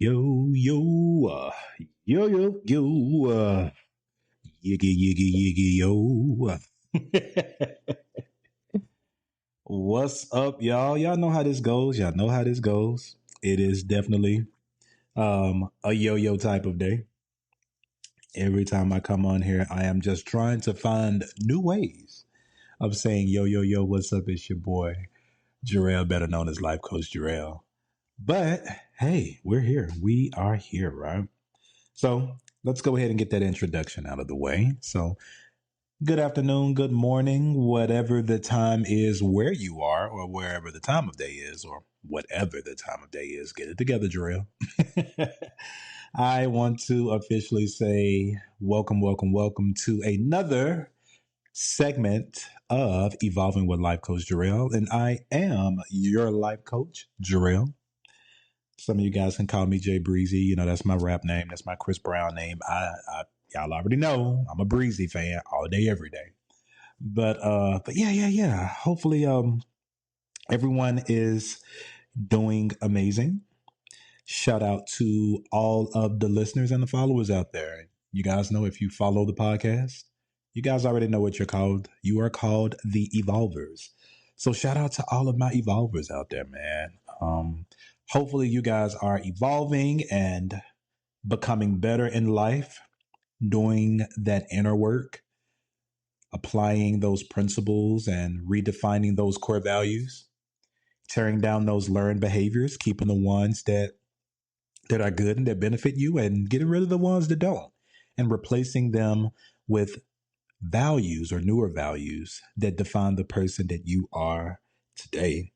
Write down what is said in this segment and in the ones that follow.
Yo, yo, yiggy, yiggy, yiggy, yo. What's up, y'all? Y'all know how this goes. Y'all know how this goes. It is definitely a yo-yo type of day. Every time I come on here, I am just trying to find new ways of saying yo, yo, yo, what's up? It's your boy, Jarrell, better known as Life Coach Jarrell. But hey, we're here. We are here, right? So let's go ahead and get that introduction out of the way. So, good afternoon, good morning, whatever the time is where you are, or wherever the time of day is, or whatever the time of day is. Get it together, Jarrell. I want to officially say welcome, welcome, welcome to another segment of Evolving with Life Coach Jarrell. And I am your life coach, Jarrell. Some of you guys can call me Jay Breezy. You know, that's my rap name. That's my Chris Brown name. Y'all already know I'm a Breezy fan all day, every day. But yeah. Hopefully, everyone is doing amazing. Shout out to all of the listeners and the followers out there. You guys know if you follow the podcast, you guys already know what you're called. You are called the Evolvers. So shout out to all of my Evolvers out there, man. Hopefully you guys are evolving and becoming better in life, doing that inner work, applying those principles and redefining those core values, tearing down those learned behaviors, keeping the ones that are good and that benefit you, and getting rid of the ones that don't, and replacing them with values or newer values that define the person that you are today.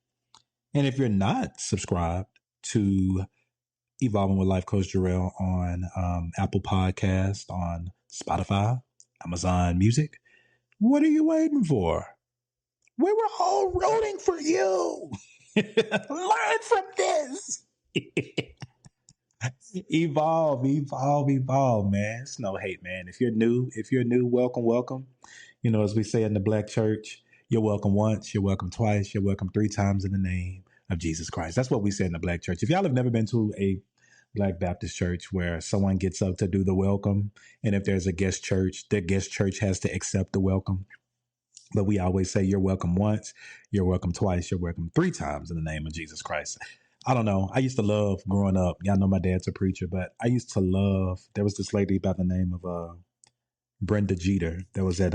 And if you're not subscribed to Evolving with Life Coach Jarrell on Apple Podcast, on Spotify, Amazon Music, what are you waiting for? We were all rooting for you. Learn from this. Evolve, man. It's no hate, man. If you're new, welcome, welcome. You know, as we say in the Black church, you're welcome once, you're welcome twice, you're welcome three times in the name of Jesus Christ. That's what we say in the Black church. If y'all have never been to a Black Baptist church where someone gets up to do the welcome, and if there's a guest church, the guest church has to accept the welcome. But we always say you're welcome once, you're welcome twice, you're welcome three times in the name of Jesus Christ. I don't know. I used to love growing up. Y'all know my dad's a preacher, but I used to love, there was this lady by the name of Brenda Jeter that was at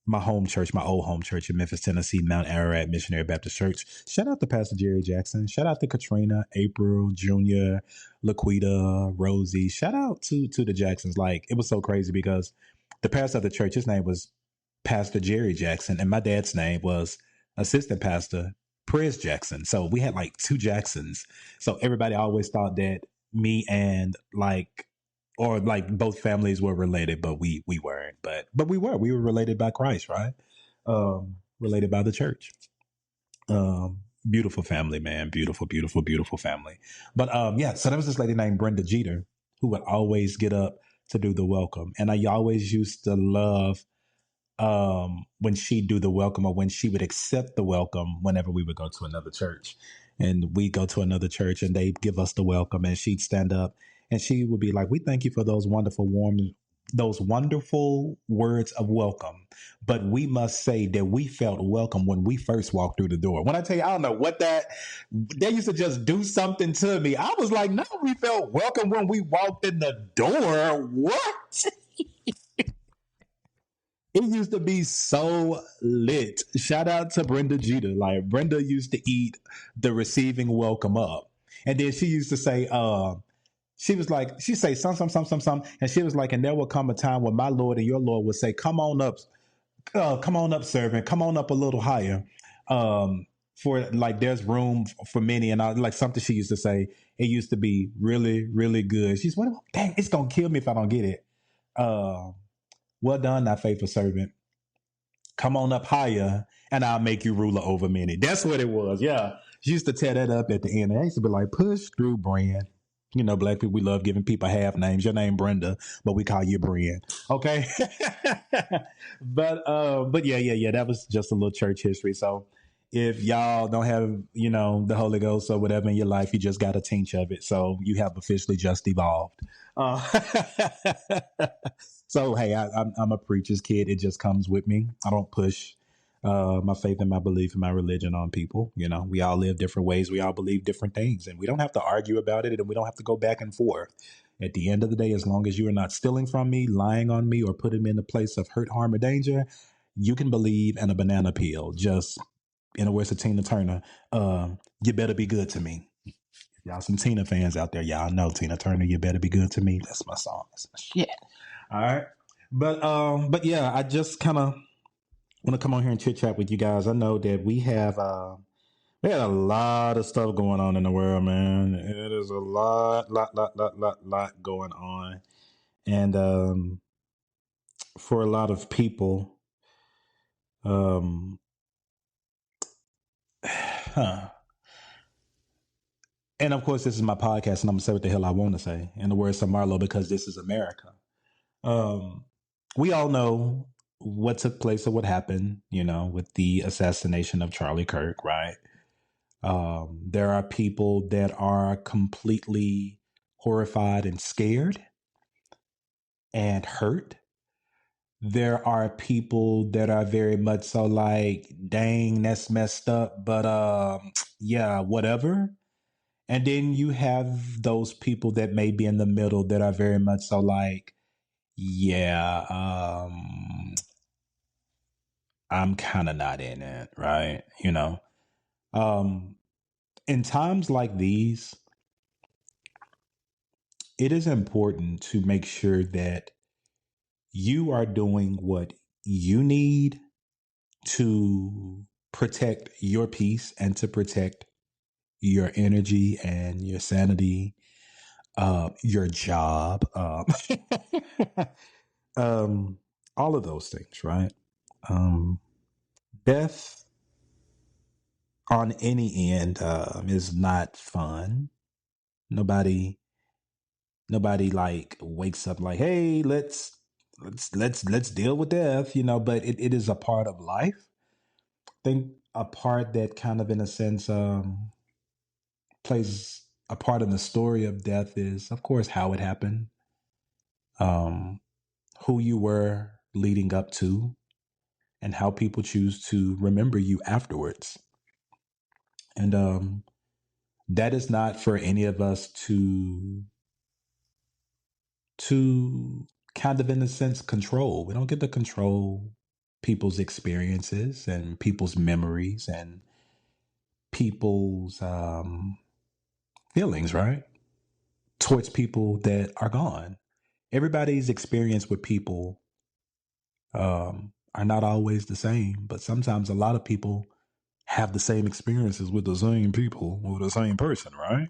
my home church, my old home church in Memphis, Tennessee, Mount Ararat Missionary Baptist Church. Shout out to Pastor Jerry Jackson. Shout out to Katrina, April, Junior, Laquita, Rosie. Shout out to the Jacksons. Like, it was so crazy because the pastor of the church, his name was Pastor Jerry Jackson, and my dad's name was Assistant Pastor Prez Jackson. So we had like two Jacksons. So everybody always thought that me and both families were related, but we weren't. But we were related by Christ, right? Related by the church. Beautiful family, man. Beautiful, beautiful, beautiful family. But yeah, so there was this lady named Brenda Jeter who would always get up to do the welcome. And I always used to love when she'd do the welcome, or when she would accept the welcome whenever we would go to another church. And we go to another church and they'd give us the welcome, and she'd stand up and she would be like, "We thank you for those wonderful, words of welcome. But we must say that we felt welcome when we first walked through the door." When I tell you, I don't know what they used to just do something to me. I was like, "No, we felt welcome when we walked in the door." What? It used to be so lit. Shout out to Brenda Jeter. Like, Brenda used to eat the receiving welcome up. And then she used to say, she was like, she say some. And she was like, "And there will come a time when my Lord and your Lord will say, come on up, servant, come on up a little higher. For like, there's room for many." And I like something she used to say. It used to be really, really good. She's like, "Dang, it's going to kill me if I don't get it. Well done, thy faithful servant. Come on up higher, and I'll make you ruler over many." That's what it was. Yeah. She used to tear that up at the end. I used to be like, "Push through, Brand." You know, Black people, we love giving people half names. Your name Brenda, but we call you Brand. Okay. But yeah. That was just a little church history. So if y'all don't have, the Holy Ghost or whatever in your life, you just got a tinge of it. So you have officially just evolved. Uh, so, hey, I'm a preacher's kid. It just comes with me. I don't push my faith and my belief and my religion on people. We all live different ways. We all believe different things, and we don't have to argue about it, and we don't have to go back and forth. At the end of the day, as long as you are not stealing from me, lying on me, or putting me in a place of hurt, harm, or danger, you can believe in a banana peel. Just in the words of Tina Turner, you better be good to me. Y'all some Tina fans out there, y'all know Tina Turner, you better be good to me. That's my song. That's my shit. All right. But yeah, I just kind of want to come on here and chit chat with you guys. I know that we had a lot of stuff going on in the world, man. It is a lot going on. And for a lot of people, huh. And of course, this is my podcast, and I'm gonna say what the hell I want to say. In the words of Marlo, because this is America. We all know what took place or what happened, with the assassination of Charlie Kirk, right? There are people that are completely horrified and scared and hurt. There are people that are very much so like, dang, that's messed up, but yeah, whatever. And then you have those people that may be in the middle that are very much so like, yeah, I'm kind of not in it, right? In times like these, it is important to make sure that you are doing what you need to protect your peace and to protect your energy and your sanity, your job, all of those things, right? Death on any end is not fun. Nobody like wakes up like, hey, let's deal with death, but it is a part of life. I think a part that kind of in a sense plays a part in the story of death is, of course, how it happened, who you were leading up to, and how people choose to remember you afterwards. And that is not for any of us to kind of in a sense control. We don't get to control people's experiences and people's memories and people's feelings, right? Towards people that are gone. Everybody's experience with people are not always the same, but sometimes a lot of people have the same experiences with the same people, with the same person, right?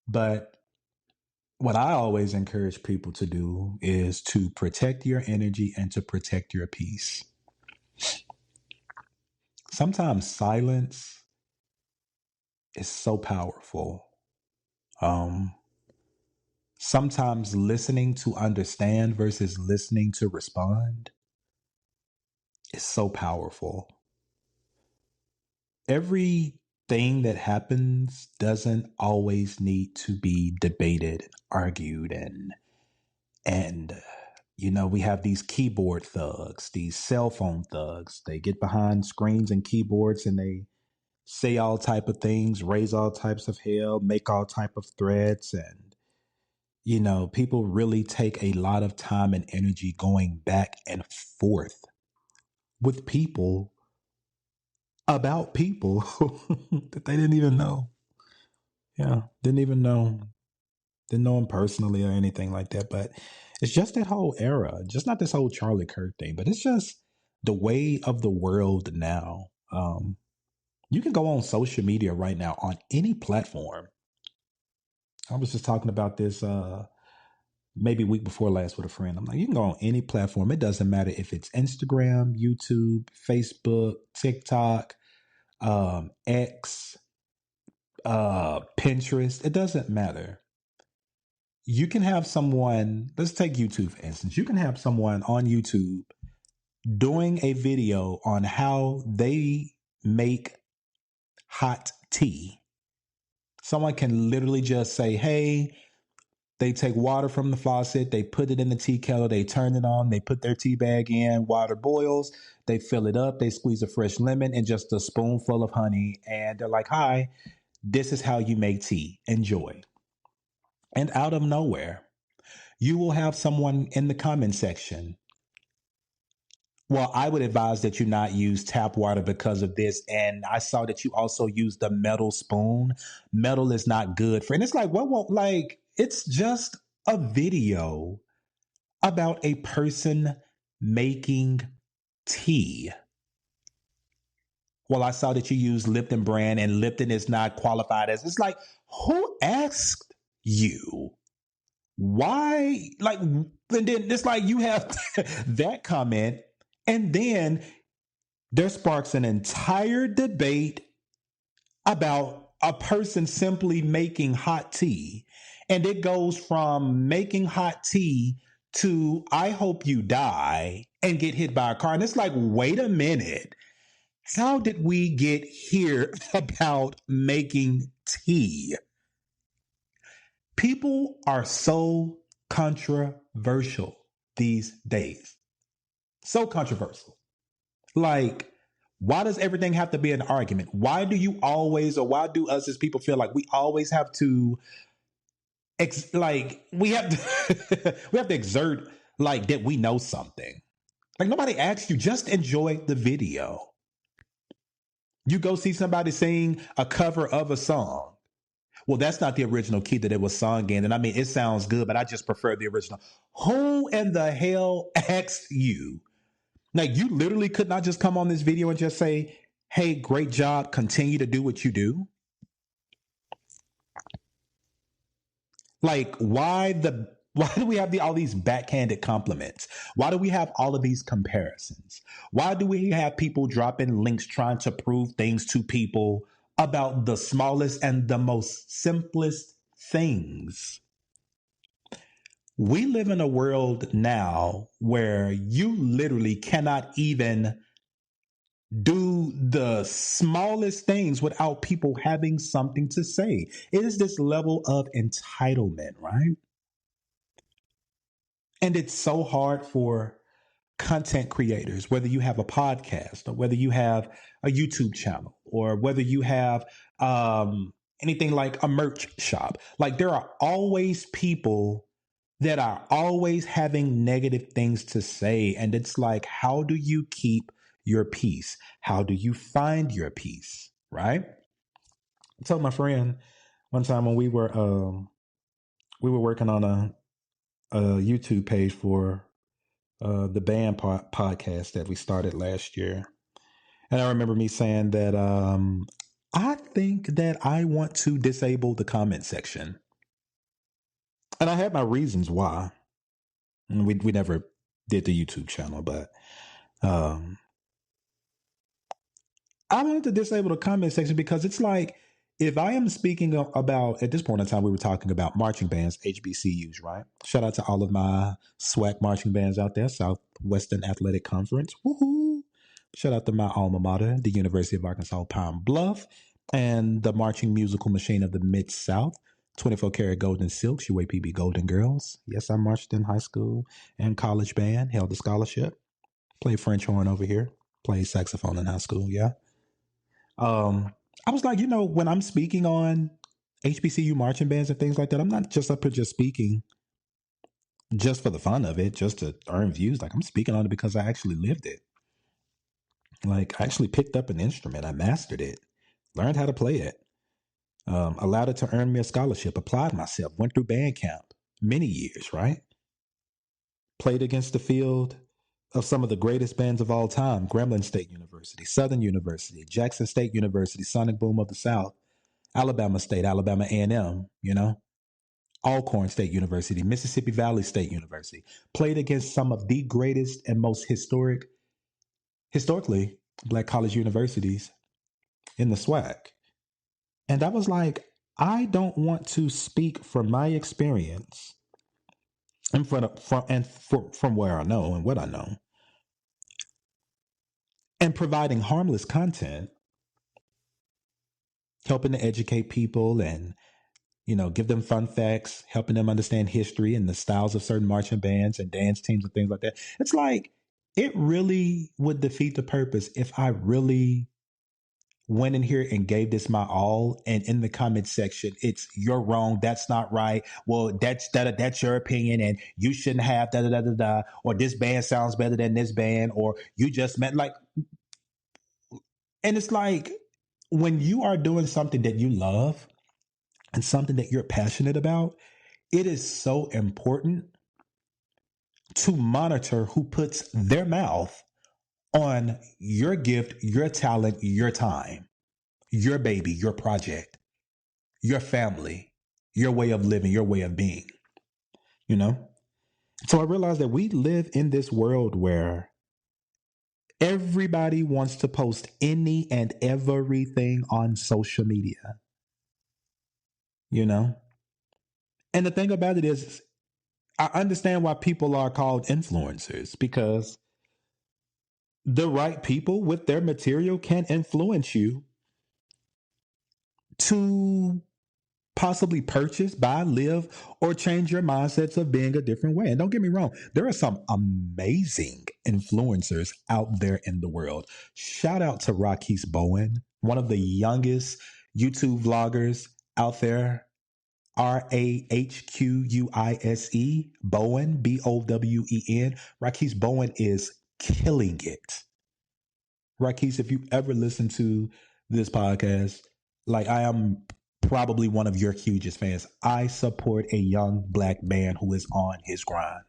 But what I always encourage people to do is to protect your energy and to protect your peace. Sometimes silence is so powerful. Sometimes listening to understand versus listening to respond is so powerful. Everything that happens doesn't always need to be debated, argued, and we have these keyboard thugs, these cell phone thugs. They get behind screens and keyboards and they say all type of things, raise all types of hell, make all type of threats, and people really take a lot of time and energy going back and forth with people about people that they didn't even know. Yeah, didn't know him personally or anything like that. But it's just that whole era, just not this whole Charlie Kirk thing, but it's just the way of the world now. You can go on social media right now on any platform. I was just talking about this maybe a week before last with a friend. I'm like, you can go on any platform. It doesn't matter if it's Instagram, YouTube, Facebook, TikTok, X, Pinterest. It doesn't matter. You can have someone, let's take YouTube for instance. You can have someone on YouTube doing a video on how they make hot tea. Someone can literally just say, hey, they take water from the faucet, they put it in the tea kettle, they turn it on, they put their tea bag in, water boils, they fill it up, they squeeze a fresh lemon and just a spoonful of honey. And they're like, hi, this is how you make tea. Enjoy. And out of nowhere, you will have someone in the comment section. Well, I would advise that you not use tap water because of this. And I saw that you also use the metal spoon. Metal is not good for, and it's like, what won't, like, it's just a video about a person making tea. Well, I saw that you use Lipton brand and Lipton is not qualified as, it's like, who asked you? Why? Like, and then it's like you have that comment, and then there sparks an entire debate about a person simply making hot tea. And it goes from making hot tea to I hope you die and get hit by a car. And it's like, wait a minute. How did we get here about making tea? People are so controversial these days. So controversial. Like, why does everything have to be an argument? Why do you always, or why do us as people feel like we always have to, we have to, we have to exert like that we know something. Like nobody asked you, just enjoy the video. You go see somebody sing a cover of a song. Well, that's not the original key that it was sung in. And I mean, it sounds good, but I just prefer the original. Who in the hell asked you? Like, you literally could not just come on this video and just say, hey, great job. Continue to do what you do. Like, why do we have all these backhanded compliments? Why do we have all of these comparisons? Why do we have people dropping links trying to prove things to people about the smallest and the most simplest things? We live in a world now where you literally cannot even do the smallest things without people having something to say. It is this level of entitlement, right? And it's so hard for content creators, whether you have a podcast or whether you have a YouTube channel or whether you have anything like a merch shop. Like, there are always people that are always having negative things to say. And it's like, how do you keep your peace? How do you find your peace? Right? I told my friend one time when we were working on a YouTube page for the band podcast that we started last year. And I remember me saying that I think that I want to disable the comment section. And I had my reasons why. And we never did the YouTube channel, but I wanted to disable the comment section because it's like, if I am speaking about, at this point in time, we were talking about marching bands, HBCUs, right? Shout out to all of my SWAC marching bands out there, Southwestern Athletic Conference. Woohoo! Shout out to my alma mater, the University of Arkansas Pine Bluff, and the marching musical machine of the Mid-South, 24 Karat Golden Silks, UAPB Golden Girls. Yes, I marched in high school and college band, held a scholarship, played French horn over here, played saxophone in high school, yeah. I was like, when I'm speaking on HBCU marching bands and things like that, I'm not just up here just speaking just for the fun of it, just to earn views. Like, I'm speaking on it because I actually lived it. Like, I actually picked up an instrument. I mastered it, learned how to play it, allowed it to earn me a scholarship, applied myself, went through band camp many years, right? Played against the field of some of the greatest bands of all time: Grambling State University, Southern University, Jackson State University, Sonic Boom of the South, Alabama State, Alabama A&M, Alcorn State University, Mississippi Valley State University. Played against some of the greatest and most historically Black college universities in the SWAC. And I was like, I don't want to speak from my experience and from where I know and what I know, and providing harmless content helping to educate people and, give them fun facts, helping them understand history and the styles of certain marching bands and dance teams and things like that. It's like, it really would defeat the purpose if I really went in here and gave this my all, and in the comment section it's you're wrong, that's not right, well that's your opinion and you shouldn't have da da da da da, or this band sounds better than this band, or you just meant like, and it's like, when you are doing something that you love and something that you're passionate about, it is so important to monitor who puts their mouth on your gift, your talent, your time, your baby, your project, your family, your way of living, your way of being, you know? So I realized that we live in this world where everybody wants to post any and everything on social media, you know? And the thing about it is, I understand why people are called influencers, because the right people with their material can influence you to possibly purchase, buy, live, or change your mindsets of being a different way. And don't get me wrong, there are some amazing influencers out there in the world. Shout out to Rakis Bowen, one of the youngest YouTube vloggers out there. Rahquise Bowen, Bowen. Rakis Bowen is killing it. Rakis, if you ever listen to this podcast, like, I am probably one of your hugest fans. I support a young black man who is on his grind.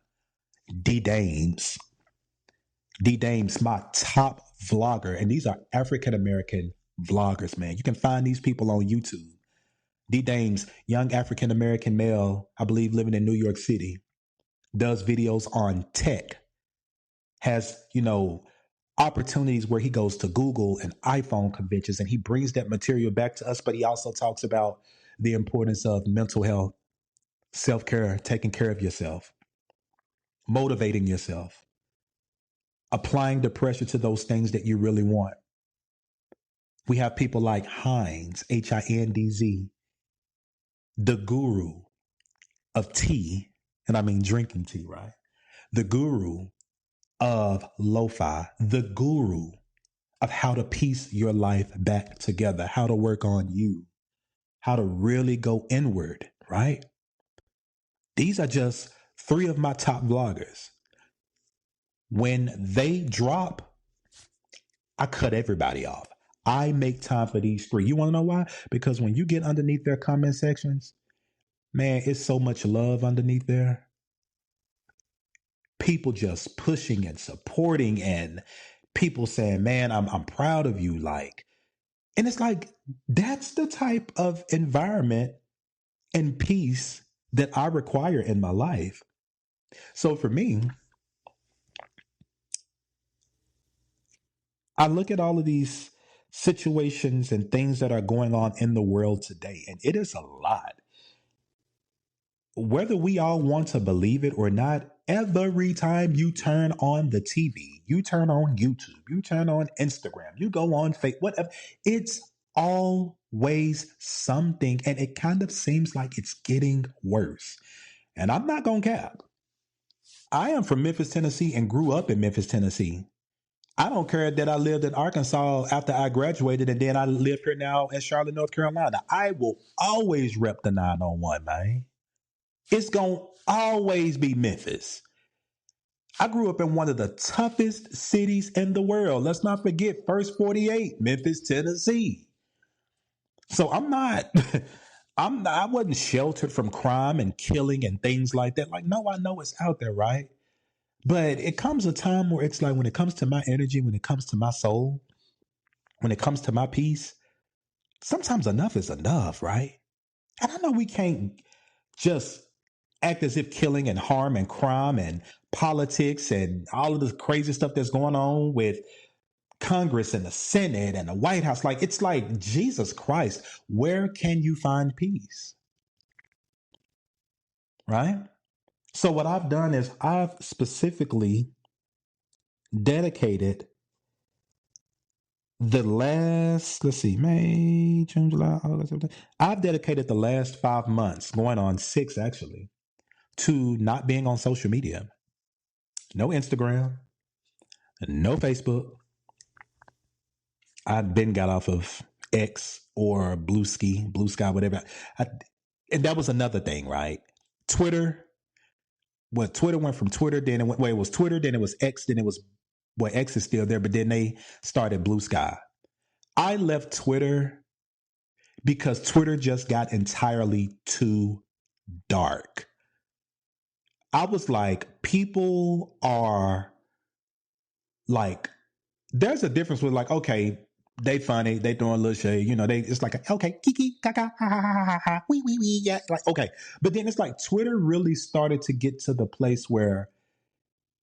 D Dames. D Dames, my top vlogger. And these are African American vloggers, man. You can find these people on YouTube. D Dames, young African American male, I believe living in New York City, does videos on tech, has, opportunities where he goes to Google and iPhone conventions and he brings that material back to us, but he also talks about the importance of mental health, self care, taking care of yourself, motivating yourself, applying the pressure to those things that you really want. We have people like Hindz, Hindz, the guru of tea, and I mean drinking tea, right? The guru of lo-fi, the guru of how to piece your life back together, how to work on you, how to really go inward, right? These are just three of my top vloggers. When they drop, I cut everybody off. I make time for these three. You want to know why? Because when you get underneath their comment sections, man, it's so much love underneath there. People just pushing and supporting, and people saying, man, I'm proud of you. Like, and it's like, that's the type of environment and peace that I require in my life. So for me, I look at all of these situations and things that are going on in the world today, and it is a lot. Whether we all want to believe it or not, every time you turn on the TV, you turn on YouTube, you turn on Instagram, you go on Facebook, whatever, it's always something. And it kind of seems like it's getting worse. And I'm not going to cap. I am from Memphis, Tennessee, and grew up in Memphis, Tennessee. I don't care that I lived in Arkansas after I graduated and then I live here now in Charlotte, North Carolina. I will always rep the 901, man. It's going to always be Memphis. I grew up in one of the toughest cities in the world. Let's not forget First 48, Memphis, Tennessee. So I wasn't sheltered from crime and killing and things like that. Like, no, I know it's out there, right? But it comes a time where it's like, when it comes to my energy, when it comes to my soul, when it comes to my peace, sometimes enough is enough, right? And I know we can't just act as if killing and harm and crime and politics and all of the crazy stuff that's going on with Congress and the Senate and the White House, like, it's like, Jesus Christ, where can you find peace? Right? So what I've done is I've specifically dedicated The last, let's see, May, June, July, August, September. I've dedicated the last 5 months, going on 6 actually, to not being on social media. No Instagram, no Facebook. I've been got off of X or Blue Sky, whatever. I, and that was another thing, right? Twitter. Well, Twitter went from Twitter, then it went. Well, it was Twitter, then it was X, then it was. Well, X is still there, but then they started Blue Sky. I left Twitter because Twitter just got entirely too dark. I was like, people are like, there's a difference with like, okay, they funny, they throwing a little shade, they it's like okay, kiki, kaka, ha ha ha ha ha, wee, yeah, like okay. But then it's like Twitter really started to get to the place where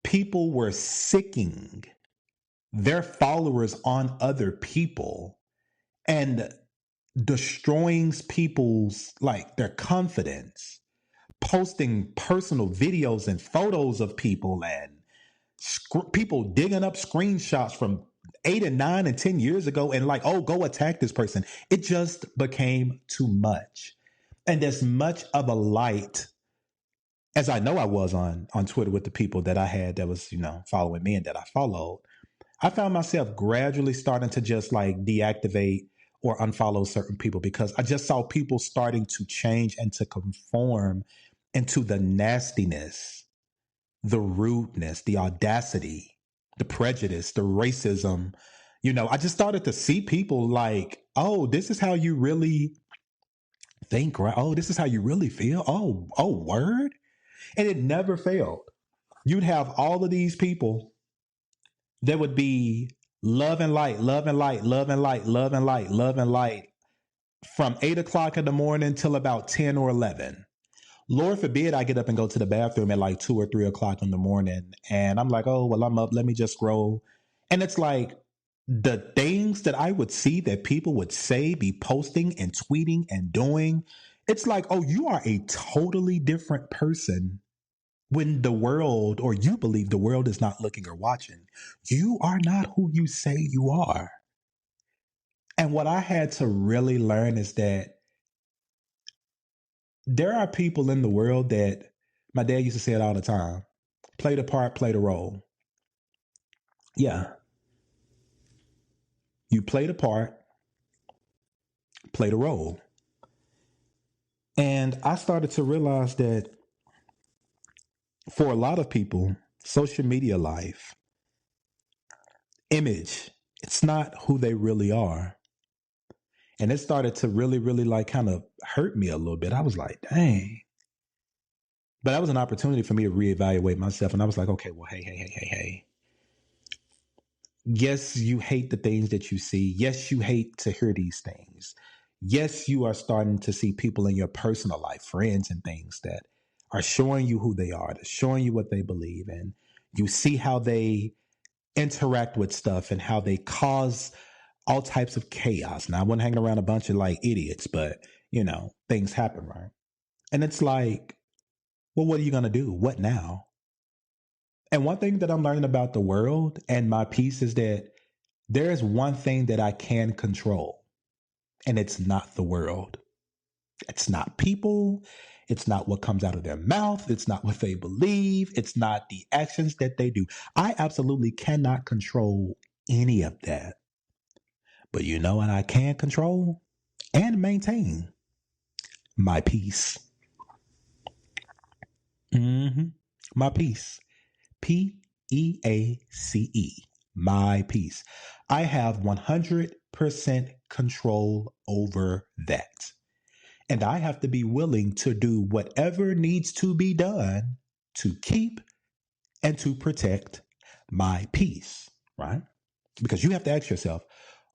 people were sicking their followers on other people and destroying people's like their confidence, posting personal videos and photos of people and people digging up screenshots from 8 and 9 and 10 years ago and like, oh, go attack this person. It just became too much. And as much of a light as I know I was on Twitter with the people that I had that was, following me and that I followed, I found myself gradually starting to just like deactivate or unfollow certain people because I just saw people starting to change and to conform into the nastiness, the rudeness, the audacity, the prejudice, the racism. I just started to see people like, oh, this is how you really think, right? Oh, this is how you really feel. Oh, word. And it never failed. You'd have all of these people that would be love and light, love and light, love and light, love and light, love and light from 8 o'clock in the morning till about 10 or 11. Lord forbid I get up and go to the bathroom at like 2 or 3 o'clock in the morning. And I'm like, oh, well, I'm up. Let me just scroll. And it's like the things that I would see that people would say, be posting and tweeting and doing. It's like, oh, you are a totally different person when the world, or you believe the world is not looking or watching. You are not who you say you are. And what I had to really learn is that there are people in the world that my dad used to say it all the time: play the part, play the role. Yeah. You play the part, play the role. And I started to realize that for a lot of people, social media life, image, it's not who they really are. And it started to really, really like kind of hurt me a little bit. I was like, dang. But that was an opportunity for me to reevaluate myself. And I was like, okay, well, hey. Yes, you hate the things that you see. Yes, you hate to hear these things. Yes, you are starting to see people in your personal life, friends and things that are showing you who they are, they're showing you what they believe in. You see how they interact with stuff and how they cause all types of chaos. Now, I wasn't hanging around a bunch of like idiots, but things happen, right? And it's like, well, what are you going to do? What now? And one thing that I'm learning about the world and my peace is that there is one thing that I can control, and it's not the world. It's not people. It's not what comes out of their mouth. It's not what they believe. It's not the actions that they do. I absolutely cannot control any of that. But you know what I can control and maintain? My peace. My peace. PEACE. My peace. I have 100% control over that. And I have to be willing to do whatever needs to be done to keep and to protect my peace, right? Because you have to ask yourself,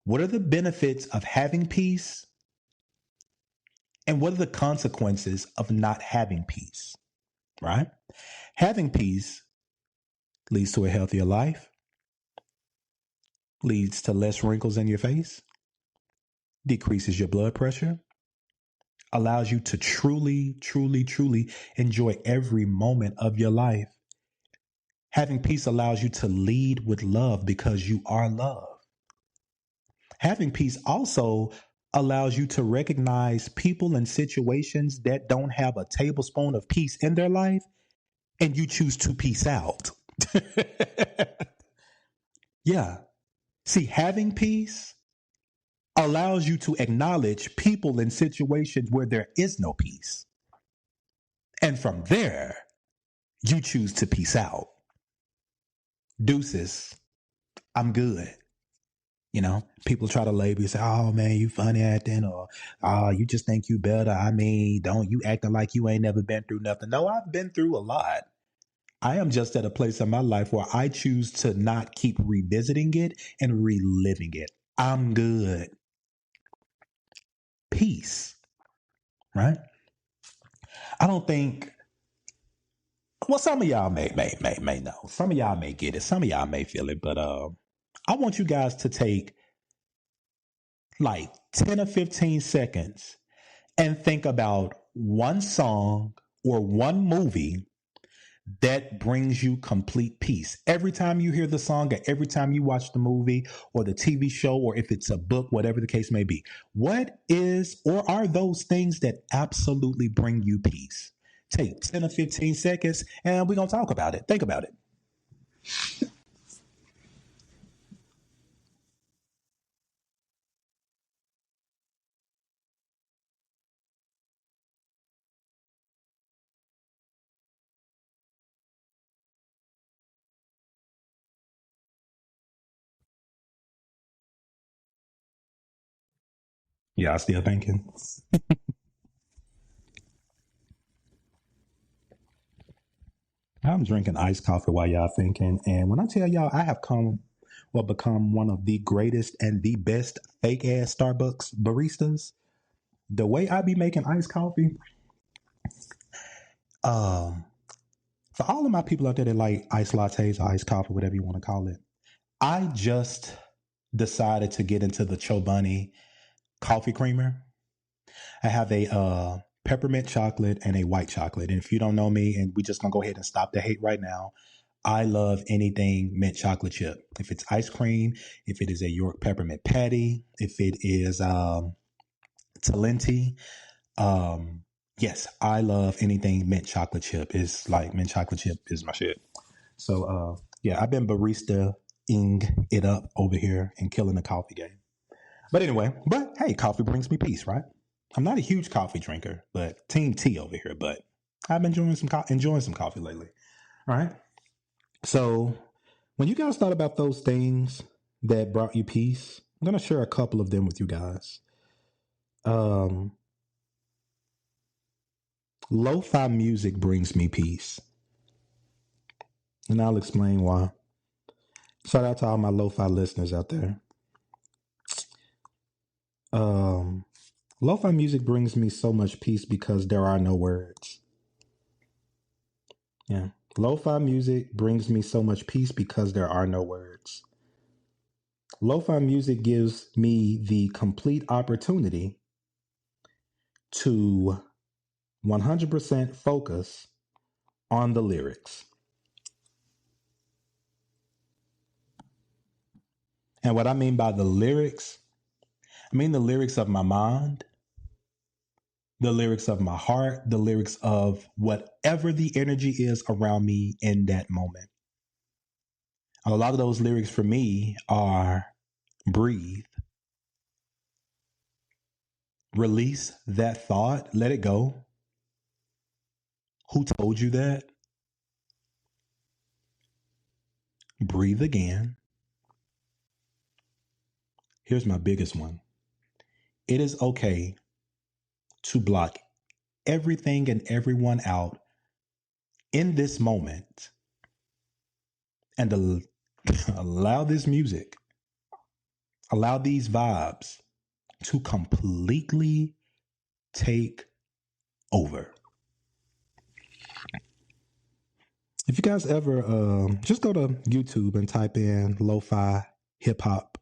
what are the benefits of having peace? And what are the consequences of not having peace, right? Having peace leads to a healthier life, leads to less wrinkles in your face, decreases your blood pressure, allows you to truly, truly, truly enjoy every moment of your life. Having peace allows you to lead with love because you are love. Having peace also allows you to recognize people and situations that don't have a tablespoon of peace in their life, and you choose to peace out. Yeah. See, having peace allows you to acknowledge people and situations where there is no peace. And from there, you choose to peace out. Deuces, I'm good. You know, people try to label you, say, "Oh man, you funny acting," or "Oh, you just think you better." I mean, don't you acting like you ain't never been through nothing? No, I've been through a lot. I am just at a place in my life where I choose to not keep revisiting it and reliving it. I'm good. Peace, right? I don't think. Well, some of y'all may know. Some of y'all may get it. Some of y'all may feel it. But I want you guys to take like 10 or 15 seconds and think about one song or one movie that brings you complete peace. Every time you hear the song, or every time you watch the movie or the TV show, or if it's a book, whatever the case may be, what is or are those things that absolutely bring you peace? Take 10 or 15 seconds and we're going to talk about it. Think about it. Y'all still thinking? I'm drinking iced coffee while y'all thinking. And when I tell y'all, I have become one of the greatest and the best fake ass Starbucks baristas. The way I be making iced coffee, um, for all of my people out there that like iced lattes or iced coffee, whatever you want to call it, I just decided to get into the Chobani coffee creamer. I have a peppermint chocolate and a white chocolate. And if you don't know me, and we just gonna go ahead and stop the hate right now, I love anything mint chocolate chip. If it's ice cream, if it is a York peppermint patty, if it is Talenti, um, yes, I love anything mint chocolate chip. It's like mint chocolate chip is my shit. So yeah, I've been barista-ing it up over here and killing the coffee game. But anyway, but hey, coffee brings me peace, right? I'm not a huge coffee drinker, but team tea over here. But I've been enjoying some coffee lately. All right. So when you guys thought about those things that brought you peace, I'm gonna share a couple of them with you guys. Um, Lo-fi music brings me peace, and I'll explain why. Shout out to all my lo-fi listeners out there. Um, Lo-fi music brings me so much peace because there are no words. Yeah. Lo-fi music brings me so much peace because there are no words. Lo-fi music gives me the complete opportunity to 100% focus on the lyrics. And what I mean by the lyrics, I mean the lyrics of my mind, the lyrics of my heart, the lyrics of whatever the energy is around me in that moment. A lot of those lyrics for me are breathe, release that thought, let it go. Who told you that? Breathe again. Here's my biggest one. It is okay to block everything and everyone out in this moment and allow this music, allow these vibes to completely take over. If you guys ever just go to YouTube and type in lo-fi hip hop,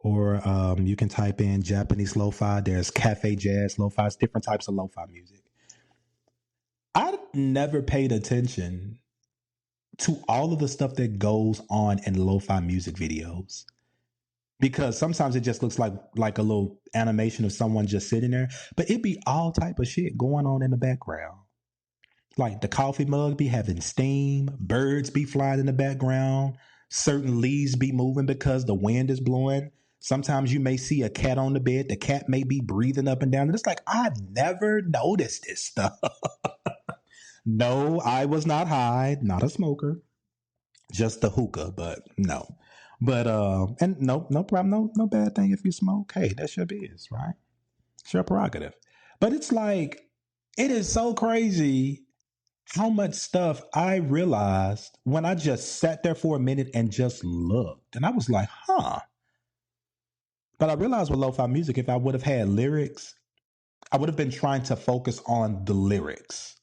or you can type in Japanese lo-fi. There's cafe jazz lo-fi. It's different types of lo-fi music. I never paid attention to all of the stuff that goes on in lo-fi music videos because sometimes it just looks like a little animation of someone just sitting there, but it be all type of shit going on in the background. Like the coffee mug be having steam, birds be flying in the background, certain leaves be moving because the wind is blowing. Sometimes you may see a cat on the bed. The cat may be breathing up and down. And it's like, I've never noticed this stuff. No, I was not high, not a smoker, just the hookah, but no. But and no problem, no bad thing if you smoke. Hey, that's your biz, right? It's your prerogative. But it's like it is so crazy how much stuff I realized when I just sat there for a minute and just looked. And I was like, huh. But I realized with lo-fi music, if I would have had lyrics, I would have been trying to focus on the lyrics,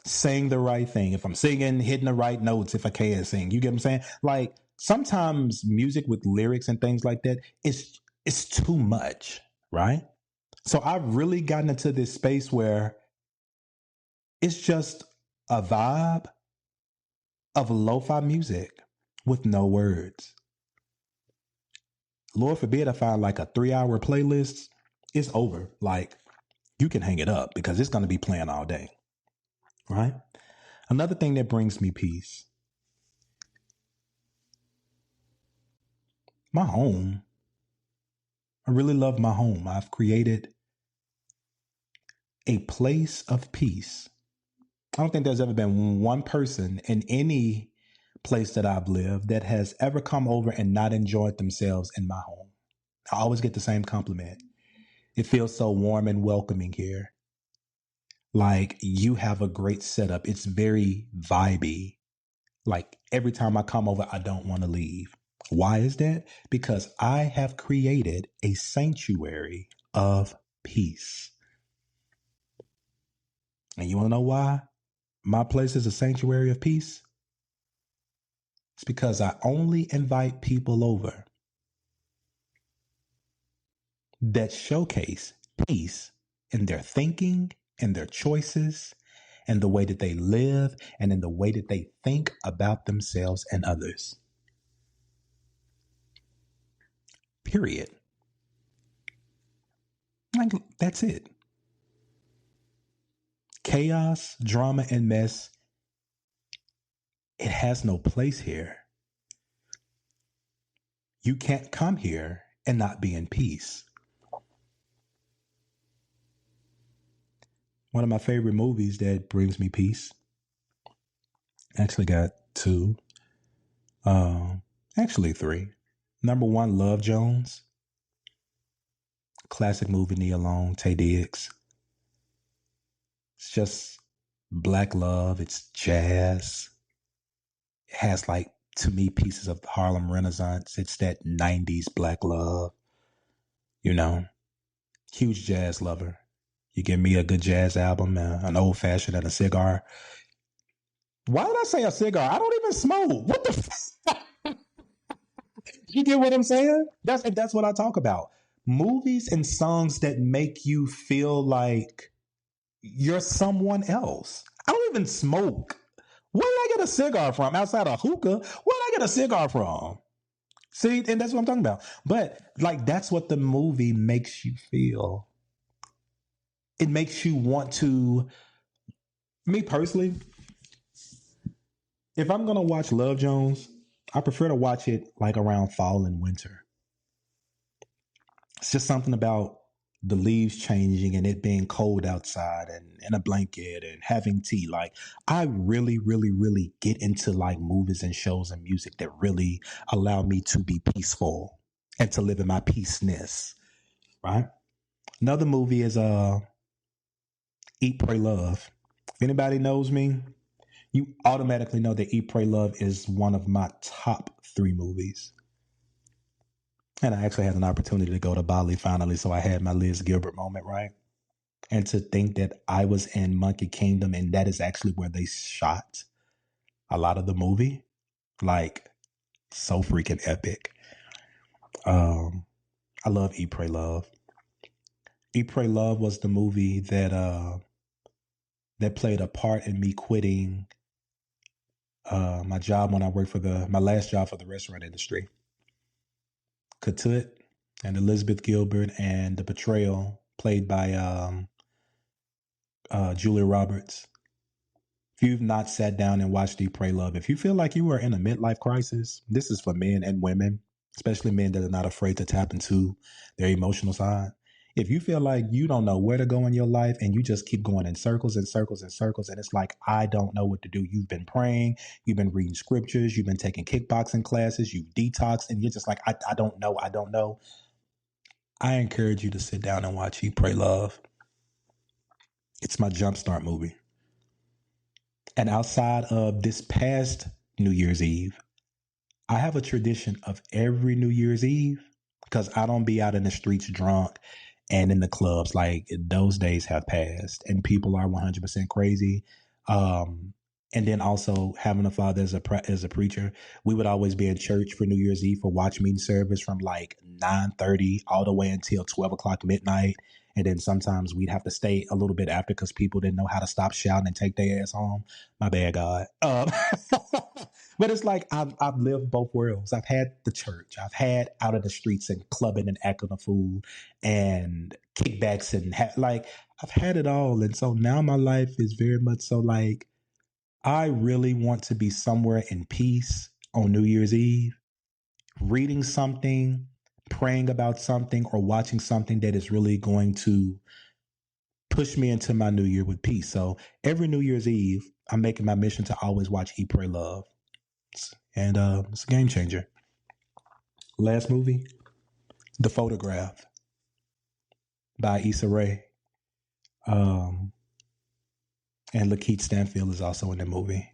saying the right thing. If I'm singing, hitting the right notes, if I can sing, you get what I'm saying? Like sometimes music with lyrics and things like that, it's too much, right? So I've really gotten into this space where it's just a vibe of lo-fi music with no words. Lord forbid I find like a 3-hour playlist, it's over. Like you can hang it up because it's going to be playing all day, right? Another thing that brings me peace, my home. I really love my home. I've created a place of peace. I don't think there's ever been one person in any place that I've lived that has ever come over and not enjoyed themselves in my home. I always get the same compliment. It feels so warm and welcoming here. Like you have a great setup. It's very vibey. Like every time I come over, I don't want to leave. Why is that? Because I have created a sanctuary of peace. And you want to know why my place is a sanctuary of peace? It's because I only invite people over that showcase peace in their thinking and their choices and the way that they live and in the way that they think about themselves and others. Period. Like, that's it. Chaos, drama, and mess, it has no place here. You can't come here and not be in peace. One of my favorite movies that brings me peace, actually got two, actually three. Number one, Love Jones. Classic movie, Nia Long, Taye Diggs. It's just black love. It's jazz. It has like, to me, pieces of Harlem Renaissance. It's that 90s black love, you know. Huge jazz lover. You give me a good jazz album, an old fashioned, and a cigar. Why did I say a cigar? I don't even smoke. What the? You get what I'm saying? That's what I talk about. Movies and songs that make you feel like you're someone else. I don't even smoke. Where did I get a cigar from? Outside of hookah? Where did I get a cigar from? See, and that's what I'm talking about. But like that's what the movie makes you feel. It makes you want to, me personally, if I'm gonna watch Love Jones, I prefer to watch it like around fall and winter. It's just something about the leaves changing and it being cold outside and in a blanket and having tea. Like I really, really, really get into like movies and shows and music that really allow me to be peaceful and to live in my peaceness. Right. Another movie is Eat, Pray, Love. If anybody knows me, you automatically know that Eat, Pray, Love is one of my top three movies. And I actually had an opportunity to go to Bali finally, so I had my Liz Gilbert moment, right? And to think that I was in Monkey Kingdom and that is actually where they shot a lot of the movie, like so freaking epic. I love Eat, Pray, Love. Eat, Pray, Love was the movie that played a part in me quitting my job when I worked for my last job for the restaurant industry. Katut and Elizabeth Gilbert, and the betrayal played by Julia Roberts. If you've not sat down and watched Eat, Pray, Love, if you feel like you are in a midlife crisis, this is for men and women, especially men that are not afraid to tap into their emotional side. If you feel like you don't know where to go in your life and you just keep going in circles and circles and circles, and it's like, I don't know what to do. You've been praying, you've been reading scriptures, you've been taking kickboxing classes, you've detoxed, and you're just like, I don't know. I don't know. I encourage you to sit down and watch Eat, Pray, Love. It's my jumpstart movie. And outside of this past New Year's Eve, I have a tradition of every New Year's Eve, because I don't be out in the streets drunk and in the clubs. Like, those days have passed and people are 100% crazy. And then also having a father as a preacher, we would always be in church for New Year's Eve for watch meeting service from like 9:30 all the way until 12 o'clock midnight. And then sometimes we'd have to stay a little bit after because people didn't know how to stop shouting and take their ass home. My bad, God. But it's like I've lived both worlds. I've had the church. I've had out of the streets and clubbing and acting a fool and kickbacks and like I've had it all. And so now my life is very much so like I really want to be somewhere in peace on New Year's Eve, reading something, praying about something, or watching something that is really going to push me into my new year with peace. So every New Year's Eve, I'm making my mission to always watch Eat, Pray, Love. And it's a game changer. Last movie, The Photograph by Issa Rae. And Lakeith Stanfield is also in the movie.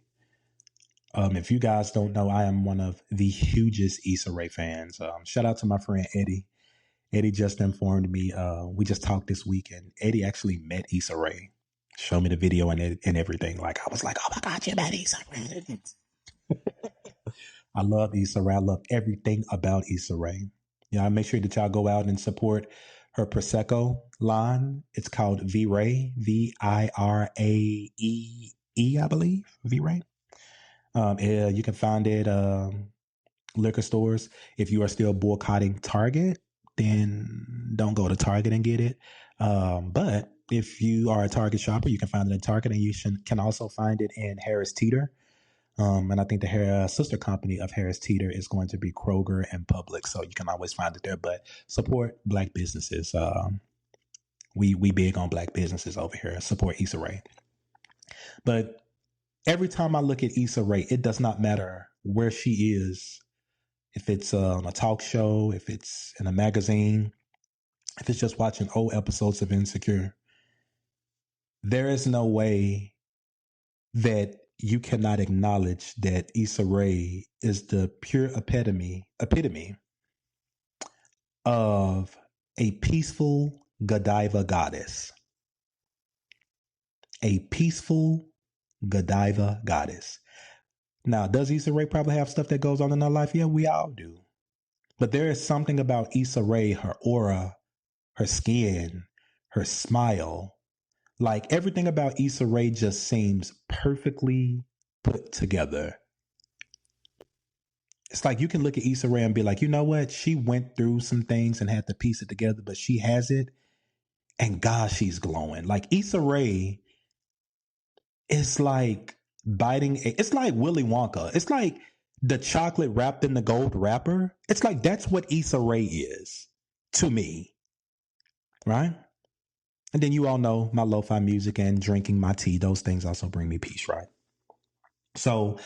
If you guys don't know, I am one of the hugest Issa Rae fans. Shout out to my friend Eddie. Eddie just informed me. We just talked this week, and Eddie actually met Issa Rae. Showed me the video and everything. Like, I was like, oh my God, you met Issa Rae. I love Issa Rae. I love everything about Issa Rae. Yeah, make sure that y'all go out and support her Prosecco line. It's called V-Rae, Viraee, I believe. V-Rae. You can find it liquor stores. If you are still boycotting Target, then don't go to Target and get it. But if you are a Target shopper, you can find it at Target, and you can also find it in Harris Teeter. And I think the sister company of Harris Teeter is going to be Kroger and Publix, so you can always find it there. But support Black businesses. We big on Black businesses over here. Support Issa Rae. But every time I look at Issa Rae, it does not matter where she is. If it's on a talk show, if it's in a magazine, if it's just watching old episodes of Insecure, there is no way that you cannot acknowledge that Issa Rae is the pure epitome of a peaceful Godiva goddess. A peaceful Godiva goddess. Now, does Issa Rae probably have stuff that goes on in her life? Yeah, we all do. But there is something about Issa Rae, her aura, her skin, her smile. Like, everything about Issa Rae just seems perfectly put together. It's like you can look at Issa Rae and be like, you know what? She went through some things and had to piece it together, but she has it. And gosh, she's glowing. Like, Issa Rae is like it's like Willy Wonka. It's like the chocolate wrapped in the gold wrapper. It's like that's what Issa Rae is to me. Right? And then you all know my lo-fi music and drinking my tea. Those things also bring me peace, right? So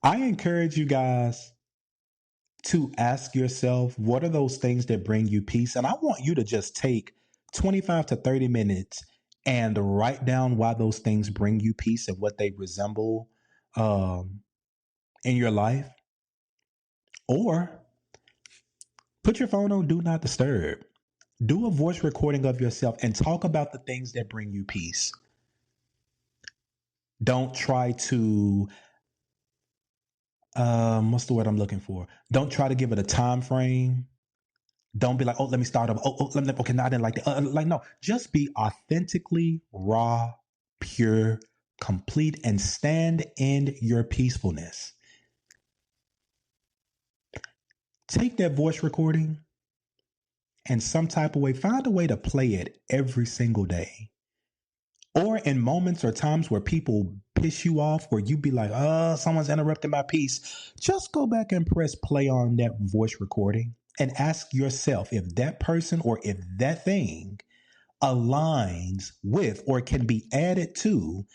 I encourage you guys to ask yourself, what are those things that bring you peace? And I want you to just take 25 to 30 minutes and write down why those things bring you peace and what they resemble in your life. Or put your phone on Do Not Disturb. Do a voice recording of yourself and talk about the things that bring you peace. Don't try to what's the word I'm looking for? Don't try to give it a time frame. Don't be like, oh, let me start over. Okay, no, I didn't like that. Like, no, just be authentically raw, pure, complete, and stand in your peacefulness. Take that voice recording in some type of way, find a way to play it every single day. Or in moments or times where people piss you off, where you be like, oh, someone's interrupting my peace, just go back and press play on that voice recording and ask yourself if that person or if that thing aligns with or can be added to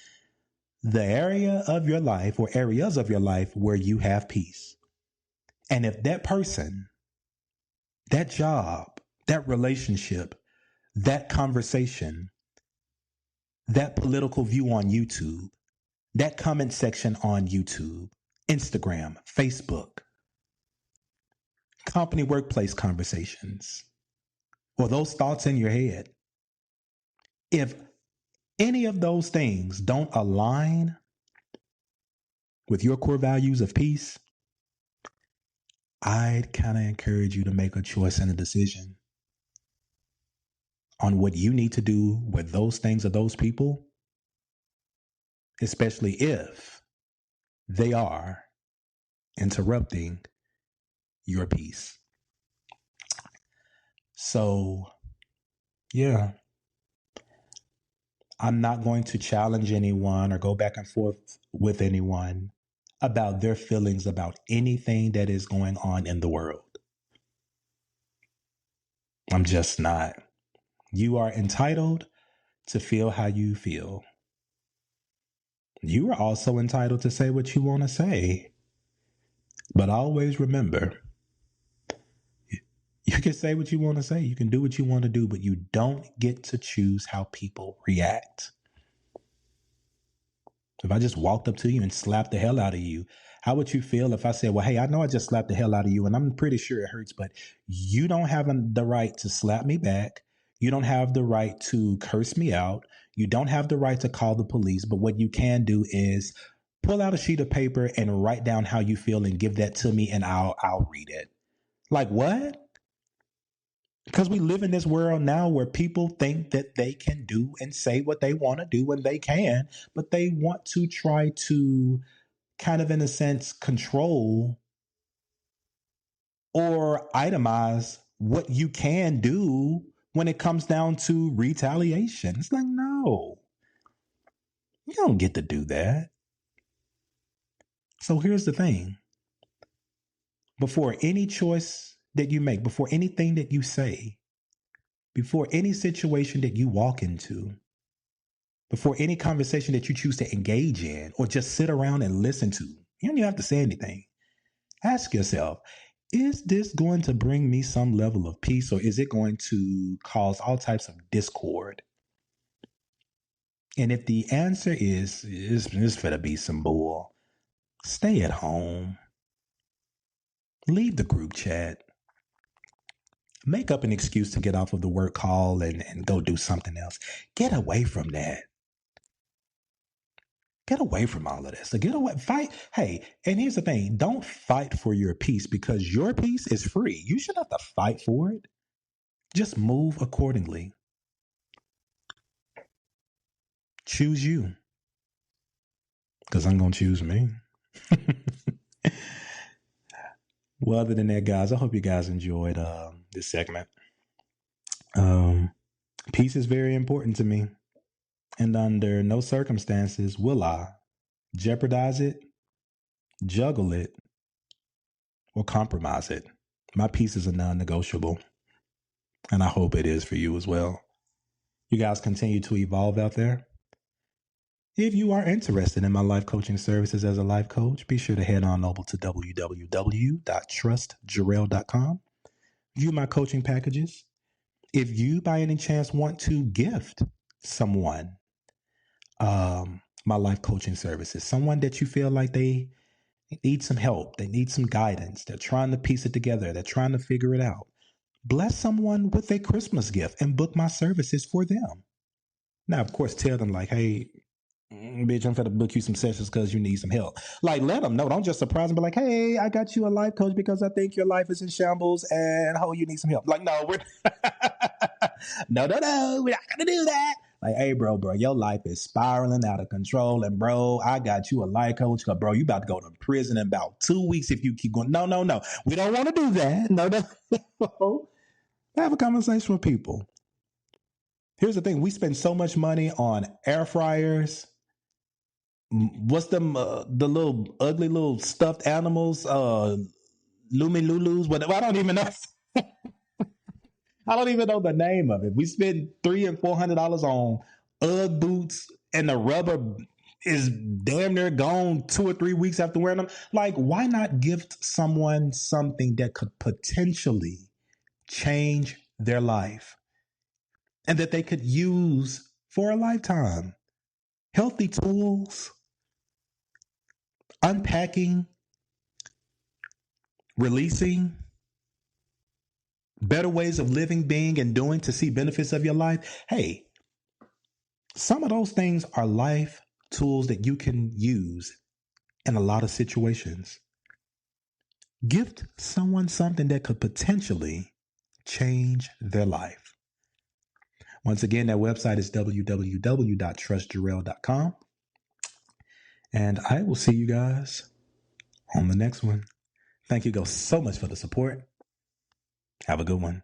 the area of your life or areas of your life where you have peace. And if that person, that job, that relationship, that conversation, that political view on YouTube, that comment section on YouTube, Instagram, Facebook, company workplace conversations, or those thoughts in your head, if any of those things don't align with your core values of peace, I'd kind of encourage you to make a choice and a decision on what you need to do with those things or those people, especially if they are interrupting your peace. So, yeah, I'm not going to challenge anyone or go back and forth with anyone about their feelings about anything that is going on in the world. I'm just not. You are entitled to feel how you feel. You are also entitled to say what you want to say. But always remember, you can say what you want to say. You can do what you want to do, but you don't get to choose how people react. If I just walked up to you and slapped the hell out of you, how would you feel if I said, well, hey, I know I just slapped the hell out of you and I'm pretty sure it hurts, but you don't have the right to slap me back. You don't have the right to curse me out. You don't have the right to call the police. But what you can do is pull out a sheet of paper and write down how you feel and give that to me and I'll read it. Like what? Because we live in this world now where people think that they can do and say what they want to do, and they can, but they want to try to kind of, in a sense, control or itemize what you can do when it comes down to retaliation. It's like, no, you don't get to do that. So here's the thing. Before any choice that you make, before anything that you say, before any situation that you walk into, before any conversation that you choose to engage in or just sit around and listen to, you don't even have to say anything. Ask yourself, is this going to bring me some level of peace, or is it going to cause all types of discord? And if the answer is, it's finna be some bull, stay at home. Leave the group chat. Make up an excuse to get off of the work call and go do something else. Get away from that. Get away from all of this. So get away. Fight. Hey, and here's the thing. Don't fight for your peace, because your peace is free. You shouldn't have to fight for it. Just move accordingly. Choose you. Because I'm going to choose me. Well, other than that, guys, I hope you guys enjoyed this segment. Peace is very important to me. And under no circumstances will I jeopardize it, juggle it, or compromise it. My peace is a non-negotiable. And I hope it is for you as well. You guys continue to evolve out there. If you are interested in my life coaching services as a life coach, be sure to head on over to www.trustjarrell.com. View my coaching packages. If you by any chance want to gift someone my life coaching services, someone that you feel like they need some help, they need some guidance, they're trying to piece it together, they're trying to figure it out, bless someone with a Christmas gift and book my services for them. Now, of course, tell them like, hey, bitch, I'm going to book you some sessions because you need some help. Like, let them know. Don't just surprise them. Be like, hey, I got you a life coach because I think your life is in shambles and you need some help. Like, no, we're no, we're not going to do that. Like, hey, bro, your life is spiraling out of control. And, bro, I got you a life coach because, bro, you about to go to prison in about 2 weeks if you keep going. No. We don't want to do that. No. Have a conversation with people. Here's the thing: we spend so much money on air fryers. What's them? The little ugly little stuffed animals, Lumi Lulus. Whatever. I don't even know. I don't even know the name of it. We spend $300 and $400 on UGG boots, and the rubber is damn near gone 2 or 3 weeks after wearing them. Like, why not gift someone something that could potentially change their life and that they could use for a lifetime? Healthy tools, unpacking, releasing, better ways of living, being, and doing to see benefits of your life. Hey, some of those things are life tools that you can use in a lot of situations. Gift someone something that could potentially change their life. Once again, that website is www.trustjarrell.com. And I will see you guys on the next one. Thank you guys so much for the support. Have a good one.